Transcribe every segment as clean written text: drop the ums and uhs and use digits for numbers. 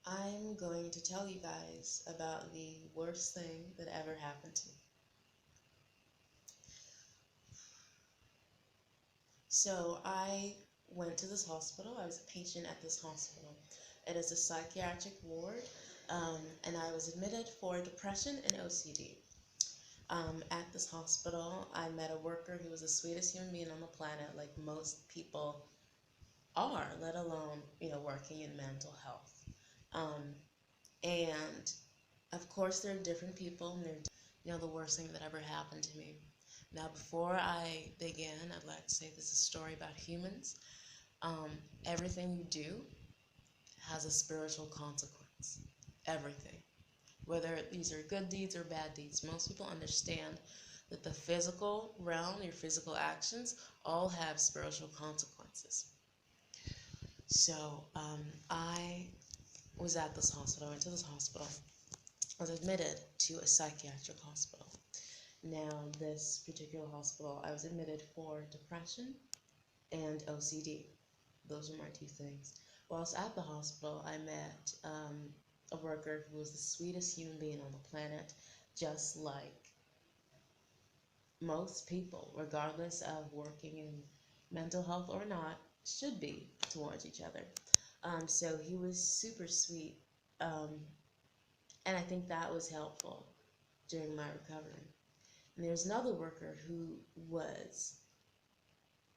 I'm going to tell you guys about the worst thing that ever happened to me. So, I went to this hospital. I was a patient at this hospital. It is a psychiatric ward, and I was admitted for depression and OCD. At this hospital, I met a worker who was the sweetest human being on the planet, like most people are, let alone, working in mental health. Um, and Of course, there are different people, and they're, the worst thing that ever happened to me. Now, before I begin, I'd like to say this is a story about humans. Um, Everything you do has a spiritual consequence. Everything. Whether these are good deeds or bad deeds, most people understand that the physical realm, your physical actions, all have spiritual consequences. So, I was at this hospital. I went to this hospital. I was admitted to a psychiatric hospital. Now, this particular hospital, I was admitted for depression and OCD. Those are my two things. Whilst at the hospital, I met a worker who was the sweetest human being on the planet, just like most people, regardless of working in mental health or not, should be towards each other. So he was super sweet, um, and I think that was helpful during my recovery. And there's another worker who was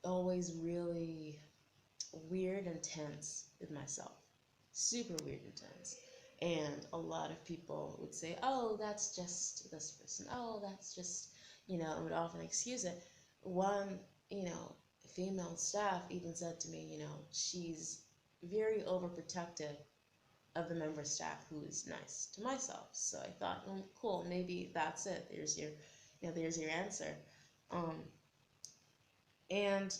always really weird and tense with myself. Super weird and tense. And a lot of people would say, oh, that's just this person. Oh, that's just, and would often excuse it. One, female staff even said to me, she's very overprotective of the member staff who is nice to myself. So I thought, well, cool, maybe that's it. There's your answer. Um, and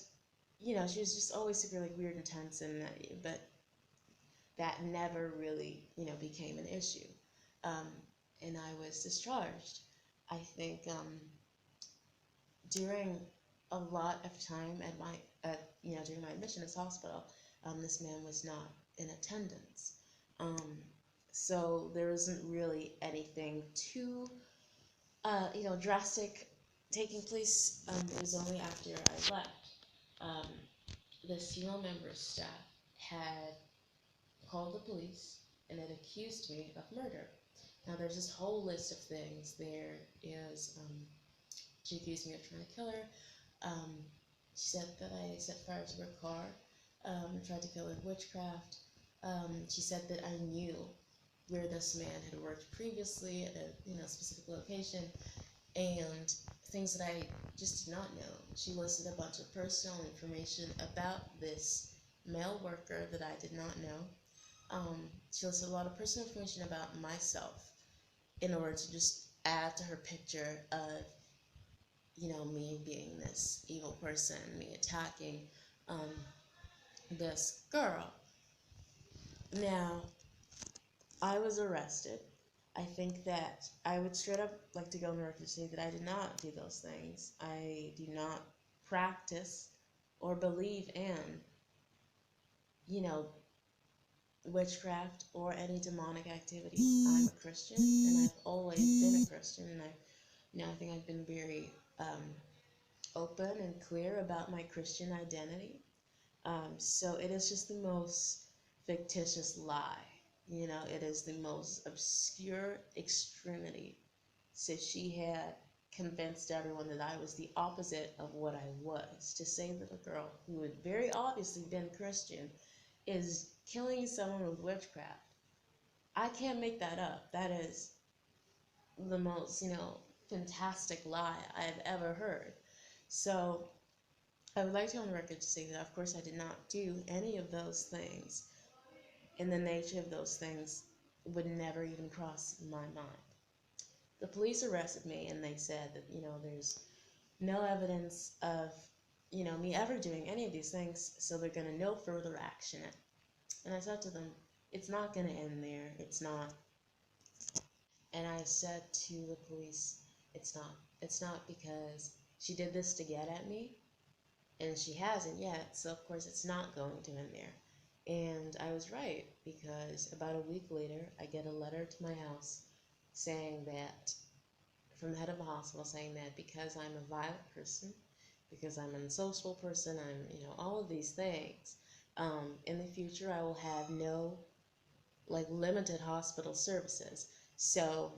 she was just always super like weird and tense, but that never really became an issue. Um, and I was discharged. I think during a lot of time during my admission to this hospital, this man was not in attendance. Um, so there isn't really anything too drastic taking place. It was only after I left. Um, the female member of staff had called the police and had accused me of murder. Now, there's this whole list of things. There is, she accused me of trying to kill her. Um, she said that I set fire to her car, tried to kill her with witchcraft. She said that I knew where this man had worked previously at a specific location, and things that I just did not know. She listed a bunch of personal information about this male worker that I did not know. She listed a lot of personal information about myself in order to just add to her picture of, me being this evil person, me attacking um, this girl. Now, I was arrested. I think that I would straight up like to go on the record to say that I did not do those things. I do not practice or believe in, you know, witchcraft or any demonic activity. I'm a Christian, and I've always been a Christian, and I think I've been very open and clear about my Christian identity. So it is just the most fictitious lie. It is the most obscure extremity. So she had convinced everyone that I was the opposite of what I was. To say that a girl who had very obviously been Christian is killing someone with witchcraft, I can't make that up. That is the most, fantastic lie I've ever heard. So I would like to go on the record to say that, of course, I did not do any of those things, and the nature of those things would never even cross my mind. The police arrested me, and they said that, there's no evidence of, me ever doing any of these things, so they're going to no further action it. And I said to them, it's not going to end there. It's not. And I said to the police, it's not. It's not because she did this to get at me, and she hasn't yet, so of course it's not going to end there. And I was right, because about a week later, I get a letter to my house saying that, from the head of the hospital, saying that because I'm a violent person, because I'm an unsocial person, all of these things, in the future I will have no, like, limited hospital services. So,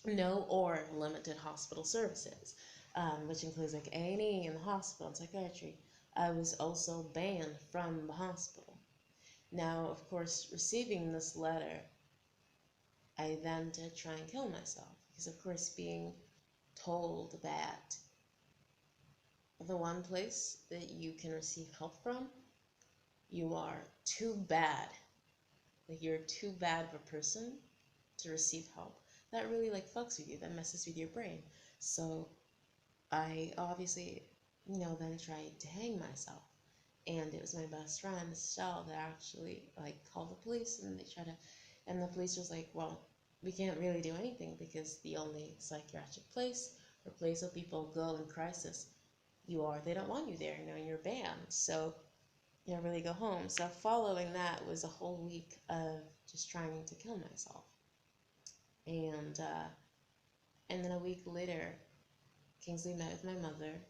no or limited hospital services, which includes like A&E in the hospital and psychiatry. I was also banned from the hospital. Now, of course, receiving this letter, I then did try and kill myself, because, of course, being told that the one place that you can receive help from, you are too bad, like you're too bad of a person to receive help, that really like fucks with you, that messes with your brain. So I obviously, then tried to hang myself. And it was my best friend, Estelle, that actually like called the police, and and the police was like, well, we can't really do anything, because the only psychiatric place or place where people go in crisis, they don't want you there, you're banned. So really go home. So following that was a whole week of just trying to kill myself. And then a week later, Kingsley met with my mother,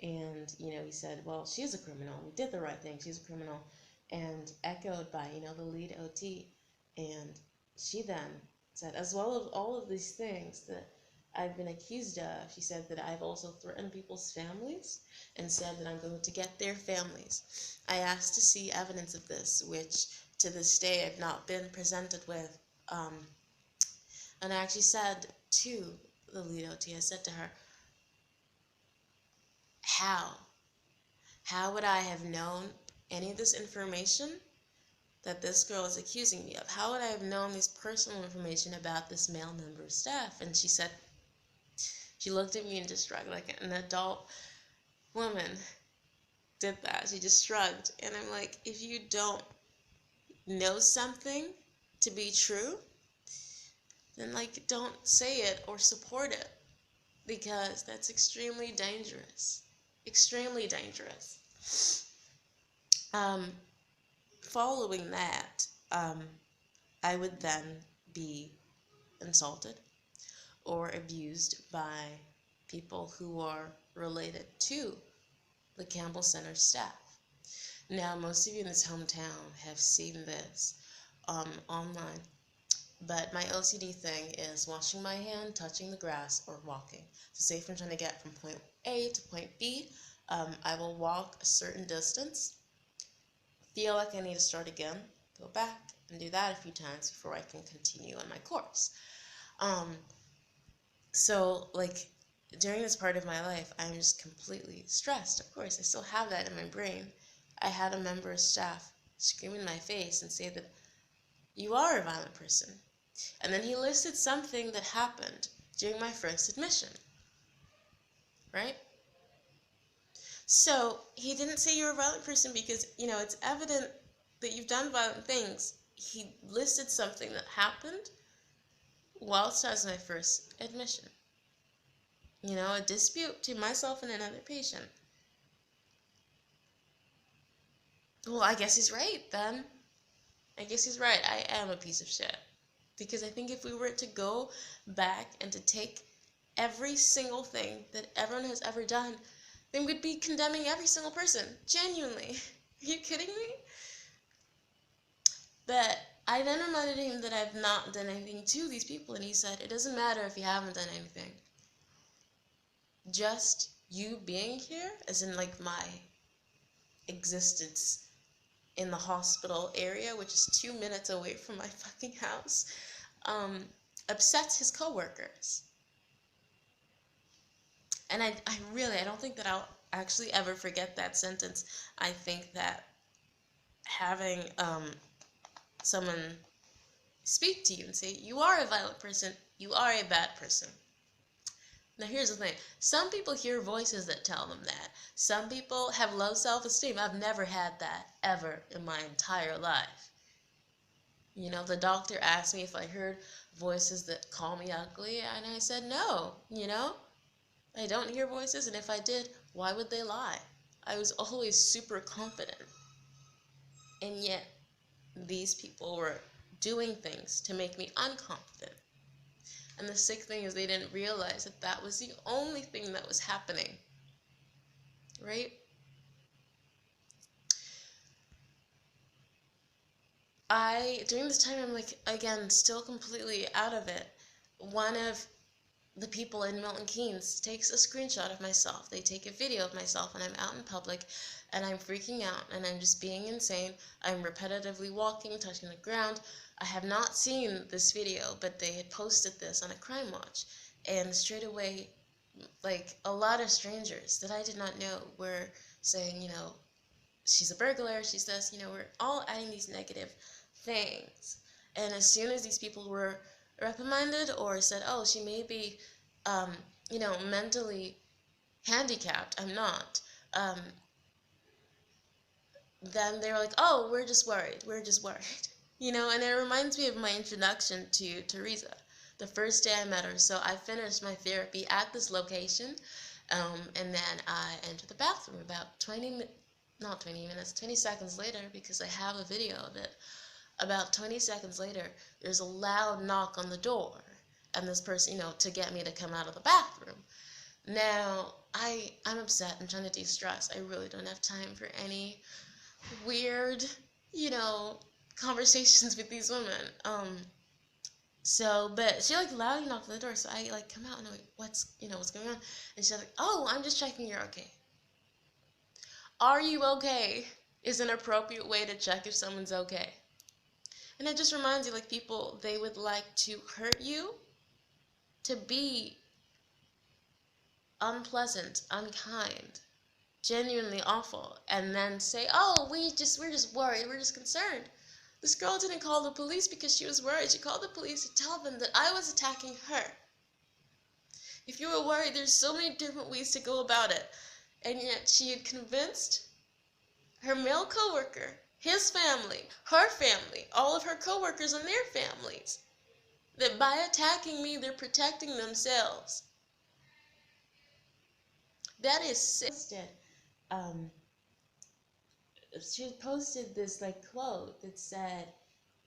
and he said, well, she's a criminal, we did the right thing, she's a criminal. And echoed by the lead OT. And she then said, as well as all of these things that I've been accused of, she said that I've also threatened people's families, and said that I'm going to get their families. I asked to see evidence of this, which to this day I've not been presented with. And I actually said to the lead OT, I said to her, how would I have known any of this information that this girl is accusing me of? How would I have known this personal information about this male member of staff? And she said, she looked at me and just shrugged, like an adult woman did that. She just shrugged. And I'm like, if you don't know something to be true, then like don't say it or support it, because that's extremely dangerous. Extremely dangerous. Following that, I would then be insulted or abused by people who are related to the Campbell Center staff. Now, most of you in this hometown have seen this online, but my OCD thing is washing my hand, touching the grass, or walking. So say if I'm trying to get from point A to point B, I will walk a certain distance, feel like I need to start again, go back, and do that a few times before I can continue on my course. So, like, during this part of my life, I'm just completely stressed. Of course, I still have that in my brain. I had a member of staff scream in my face and say that you are a violent person. And then he listed something that happened during my first admission, right? So he didn't say you're a violent person because, it's evident that you've done violent things. He listed something that happened whilst I was my first admission. A dispute between myself and another patient. Well, I guess he's right then. I guess he's right. I am a piece of shit. Because I think if we were to go back and to take every single thing that everyone has ever done, then we'd be condemning every single person. Genuinely. Are you kidding me? But I then reminded him that I've not done anything to these people, and he said, it doesn't matter if you haven't done anything. Just you being here, as in like my existence in the hospital area, which is 2 minutes away from my fucking house, upsets his coworkers. And I don't think that I'll actually ever forget that sentence. I think that having someone speak to you and say, you are a violent person, you are a bad person. Now here's the thing, some people hear voices that tell them that. Some people have low self-esteem. I've never had that, ever, in my entire life. The doctor asked me if I heard voices that call me ugly, and I said no, I don't hear voices, and if I did, why would they lie? I was always super confident. And yet, these people were doing things to make me unconfident. And the sick thing is they didn't realize that that was the only thing that was happening, right? During this time, I'm like, again, still completely out of it. One of the people in Milton Keynes takes a screenshot of myself. They take a video of myself and I'm out in public and I'm freaking out and I'm just being insane. I'm repetitively walking, touching the ground. I have not seen this video, but they had posted this on a crime watch. And straight away, like a lot of strangers that I did not know were saying, she's a burglar, she's this, we're all adding these negative things. And as soon as these people were reprimanded or said, oh, she may be, mentally handicapped, I'm not, then they were like, oh, we're just worried, and it reminds me of my introduction to Teresa, the first day I met her. So I finished my therapy at this location, and then I entered the bathroom about 20 seconds later, because I have a video of it. About 20 seconds later, there's a loud knock on the door, and this person, to get me to come out of the bathroom. Now, I'm upset. I'm trying to de-stress. I really don't have time for any weird, conversations with these women. But she loudly knocked on the door, so I come out and I'm like, what's going on? And she's like, oh, I'm just checking you're okay. Are you okay is an appropriate way to check if someone's okay. And it just reminds you, people, they would like to hurt you, to be unpleasant, unkind, genuinely awful, and then say, oh, we're just worried, we're just concerned. This girl didn't call the police because she was worried. She called the police to tell them that I was attacking her. If you were worried, there's so many different ways to go about it. And yet she had convinced her male coworker, his family, her family, all of her coworkers and their families, that by attacking me, they're protecting themselves. That is sick. She posted this quote that said,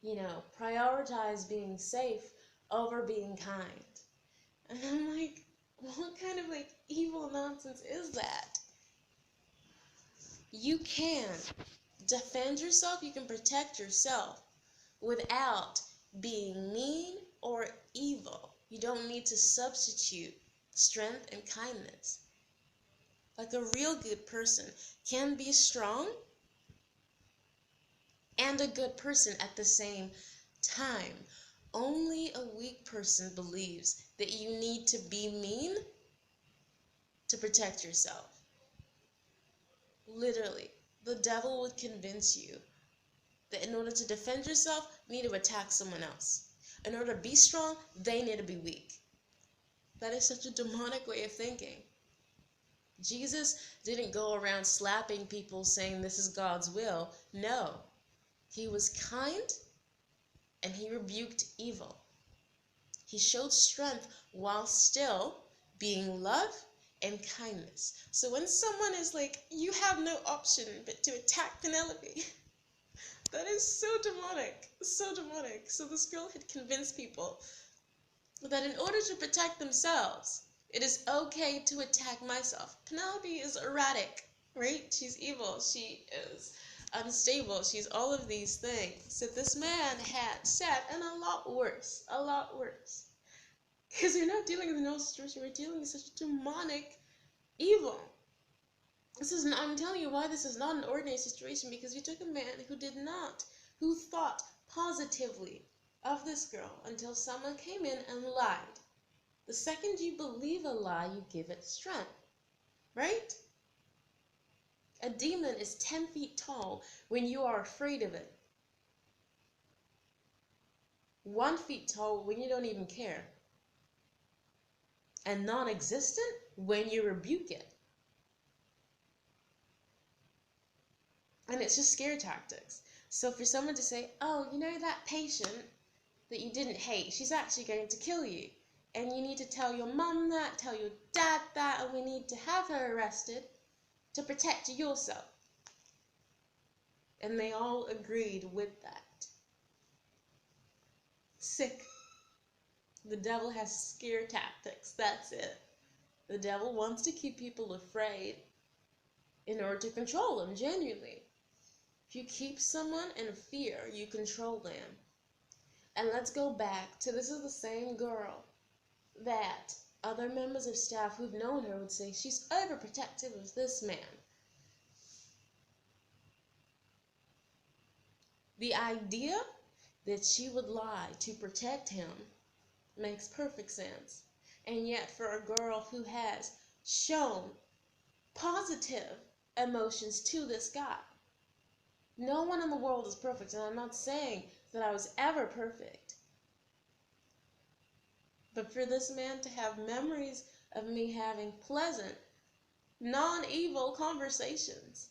prioritize being safe over being kind. And I'm like, what kind of evil nonsense is that? You can defend yourself, you can protect yourself without being mean or evil. You don't need to substitute strength and kindness. A real good person can be strong and a good person at the same time. Only a weak person believes that you need to be mean to protect yourself. Literally, the devil would convince you that in order to defend yourself, you need to attack someone else. In order to be strong, they need to be weak. That is such a demonic way of thinking. Jesus didn't go around slapping people saying this is God's will. No. He was kind and he rebuked evil. He showed strength while still being love and kindness. So when someone is like, you have no option but to attack Penelope, that is so demonic, so demonic. So this girl had convinced people that in order to protect themselves, it is okay to attack myself. Penelope is erratic, right? She's evil, she is unstable, she's all of these things. So this man had said, and a lot worse. Because we're not dealing with a normal situation, we're dealing with such a demonic evil. I'm telling you why this is not an ordinary situation, because we took a man who thought positively of this girl until someone came in and lied. The second you believe a lie, you give it strength, right? A demon is 10 feet tall when you are afraid of it. 1 feet tall when you don't even care. And non-existent when you rebuke it. And it's just scare tactics. So for someone to say, oh, that patient that you didn't hate, she's actually going to kill you. And you need to tell your mom that, tell your dad that, and we need to have her arrested to protect yourself. And they all agreed with that. Sick. The devil has scare tactics. That's it. The devil wants to keep people afraid in order to control them, genuinely. If you keep someone in fear, you control them. And let's go back to, this is the same girl that other members of staff who've known her would say she's overprotective of this man. The idea that she would lie to protect him makes perfect sense. And yet for a girl who has shown positive emotions to this guy, no one in the world is perfect, and I'm not saying that I was ever perfect. But for this man to have memories of me having pleasant, non-evil conversations,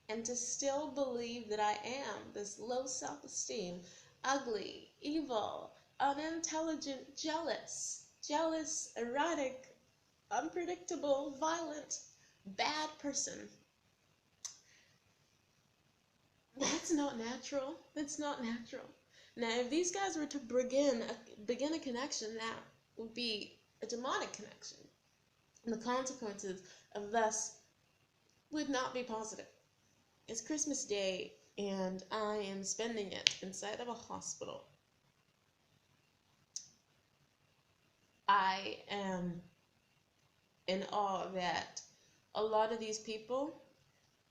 and to still believe that I am this low self-esteem, ugly, evil, unintelligent, jealous, erratic, unpredictable, violent, bad person. That's not natural. That's not natural. Now, if these guys were to begin a connection, that would be a demonic connection. And the consequences of this would not be positive. It's Christmas Day, and I am spending it inside of a hospital. I am in awe that a lot of these people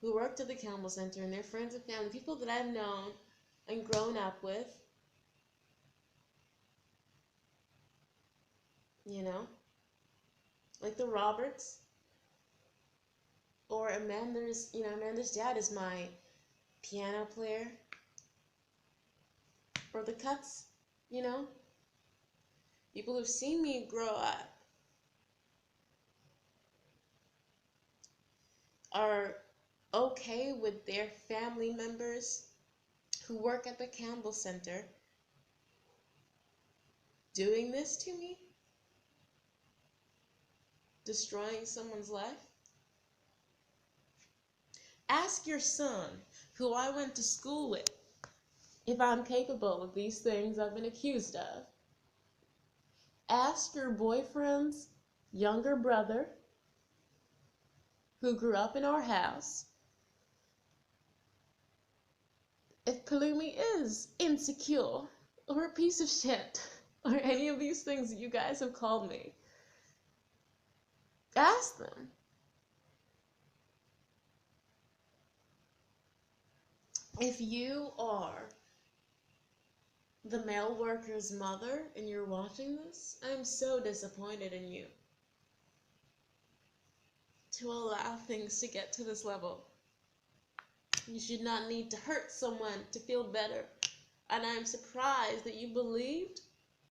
who worked at the Campbell Center and their friends and family, people that I've known and grown up with, you know, like the Roberts, or Amanda's dad is my piano player, or the Cuts, people who've seen me grow up are okay with their family members who work at the Campbell Center doing this to me, destroying someone's life. Ask your son, who I went to school with, if I'm capable of these things I've been accused of. Ask your boyfriend's younger brother, who grew up in our house, if Palumi is insecure or a piece of shit or any of these things that you guys have called me. Ask them. If you are the male worker's mother and you're watching this, I'm so disappointed in you to allow things to get to this level. You should not need to hurt someone to feel better. And I'm surprised that you believed